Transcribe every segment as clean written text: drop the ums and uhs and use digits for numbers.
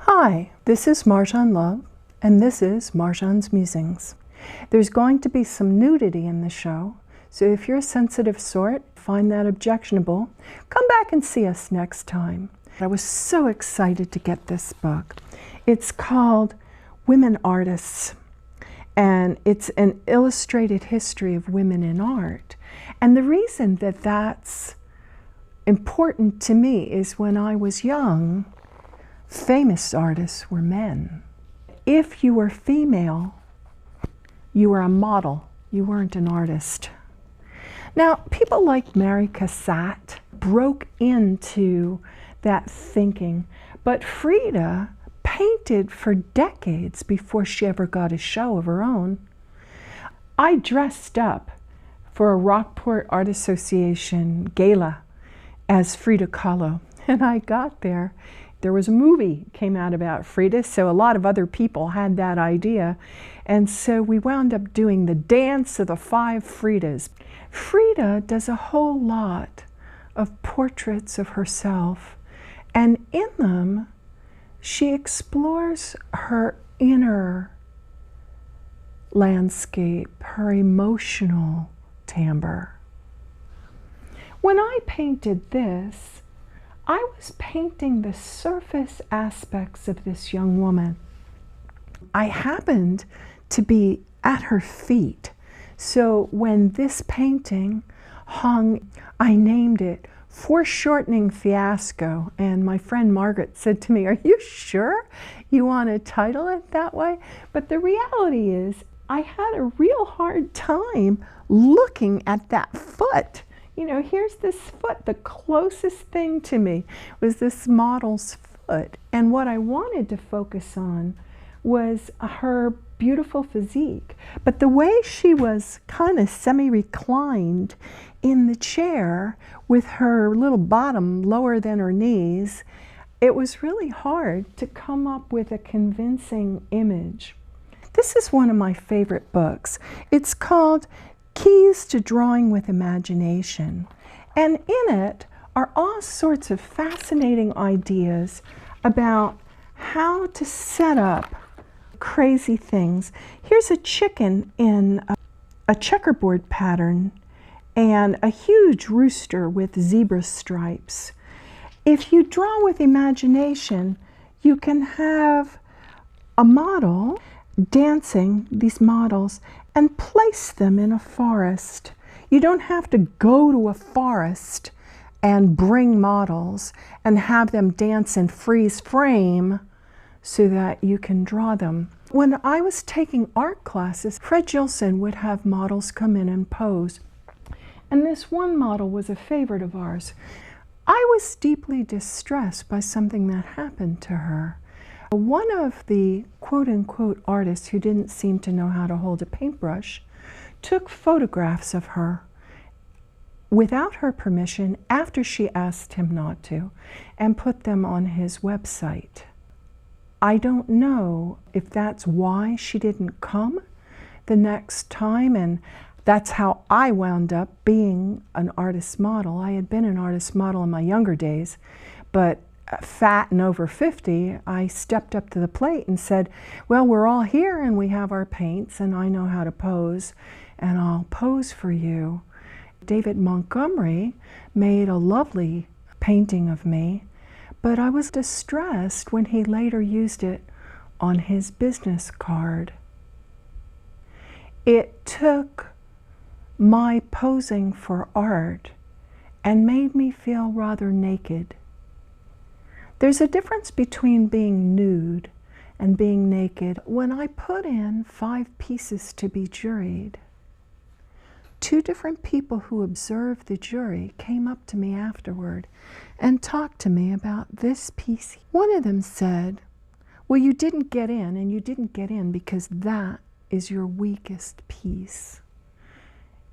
Hi, this is Marjohn Love, and this is Marjohn's Musings. There's going to be some nudity in the show, so if you're a sensitive sort, find that objectionable, come back and see us next time. I was so excited to get this book. It's called Women Artists, and it's an illustrated history of women in art. And the reason that that's important to me is when I was young, famous artists were men. If you were female, you were a model. You weren't an artist. Now, people like Mary Cassatt broke into that thinking, but Frida painted for decades before she ever got a show of her own. I dressed up for a Rockport Art Association gala as Frida Kahlo, and I got there. There was a movie came out about Frida, so a lot of other people had that idea. And so we wound up doing the dance of the 5 Fridas. Frida does a whole lot of portraits of herself, and in them, she explores her inner landscape, her emotional timbre. When I painted this, I was painting the surface aspects of this young woman. I happened to be at her feet. So when this painting hung, I named it Foreshortening Fiasco. And my friend Margaret said to me, "Are you sure you want to title it that way?" But the reality is, I had a real hard time looking at that foot. You know, here's this foot. The closest thing to me was this model's foot. And what I wanted to focus on was her beautiful physique. But the way she was kind of semi-reclined in the chair with her little bottom lower than her knees, it was really hard to come up with a convincing image. This is one of my favorite books. It's called Keys to Drawing with Imagination, and in it are all sorts of fascinating ideas about how to set up crazy things. Here's a chicken in a checkerboard pattern and a huge rooster with zebra stripes. If you draw with imagination, you can have a model dancing, these models, and place them in a forest. You don't have to go to a forest and bring models and have them dance in freeze frame so that you can draw them. When I was taking art classes, Fred Gilson would have models come in and pose. And this one model was a favorite of ours. I was deeply distressed by something that happened to her. One of the quote-unquote artists who didn't seem to know how to hold a paintbrush took photographs of her without her permission after she asked him not to and put them on his website. I don't know if that's why she didn't come the next time, and that's how I wound up being an artist model. I had been an artist model in my younger days, but fat and over 50, I stepped up to the plate and said, "Well, we're all here and we have our paints and I know how to pose and I'll pose for you." David Montgomery made a lovely painting of me, but I was distressed when he later used it on his business card. It took my posing for art and made me feel rather naked. There's a difference between being nude and being naked. When I put in 5 pieces to be juried, 2 different people who observed the jury came up to me afterward and talked to me about this piece. One of them said, "Well, you didn't get in, and you didn't get in because that is your weakest piece.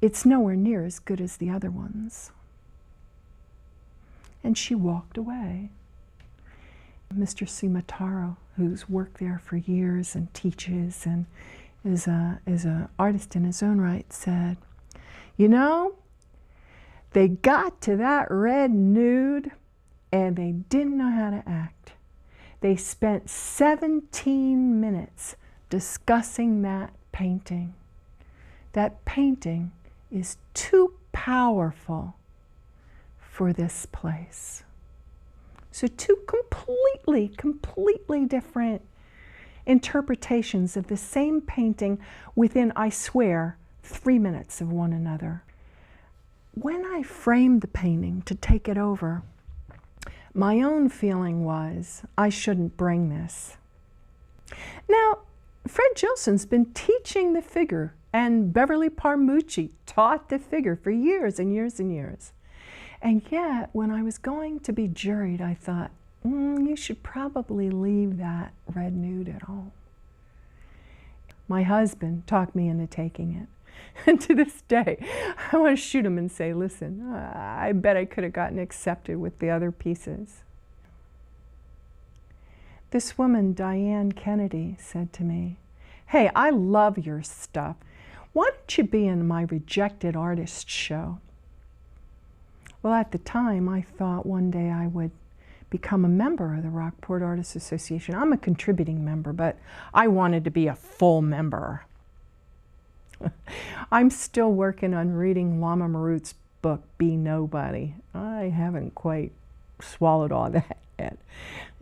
It's nowhere near as good as the other ones." And she walked away. Mr. Sumataro, who's worked there for years and teaches and is an artist in his own right, said, "You know, they got to that red nude and they didn't know how to act. They spent 17 minutes discussing that painting. That painting is too powerful for this place. So two completely different interpretations of the same painting within, I swear, 3 minutes of one another. When I framed the painting to take it over, my own feeling was I shouldn't bring this. Now, Fred Gilson's been teaching the figure, and Beverly Parmucci taught the figure for years and years and years. And yet, when I was going to be juried, I thought, you should probably leave that red nude at home. My husband talked me into taking it. And to this day, I want to shoot him and say, listen, I bet I could have gotten accepted with the other pieces. This woman, Diane Kennedy, said to me, hey, I love your stuff. Why don't you be in my Rejected Artist show? Well, at the time, I thought one day I would become a member of the Rockport Artists Association. I'm a contributing member, but I wanted to be a full member. I'm still working on reading Lama Marut's book, Be Nobody. I haven't quite swallowed all that yet.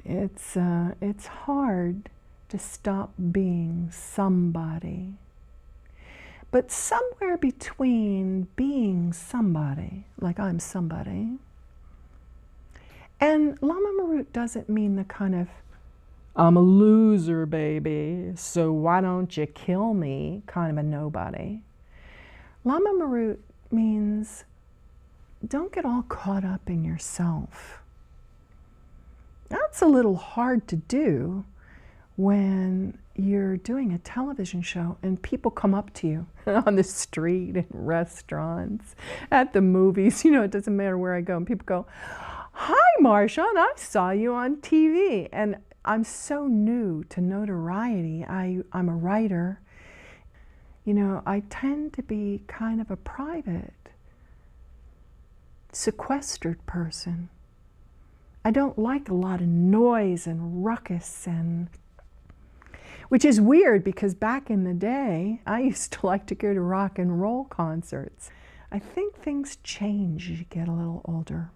It's hard to stop being somebody. But somewhere between being somebody, like I'm somebody, and Lama Marut doesn't mean the kind of, I'm a loser, baby, so why don't you kill me kind of a nobody. Lama Marut means don't get all caught up in yourself. That's a little hard to do when you're doing a television show and people come up to you on the street, in restaurants, at the movies, you know, it doesn't matter where I go, and people go, hi, Marjohn, I saw you on TV. And I'm so new to notoriety. I'm a writer. You know, I tend to be kind of a private, sequestered person. I don't like a lot of noise and ruckus, and which is weird because back in the day, I used to like to go to rock and roll concerts. I think things change as you get a little older.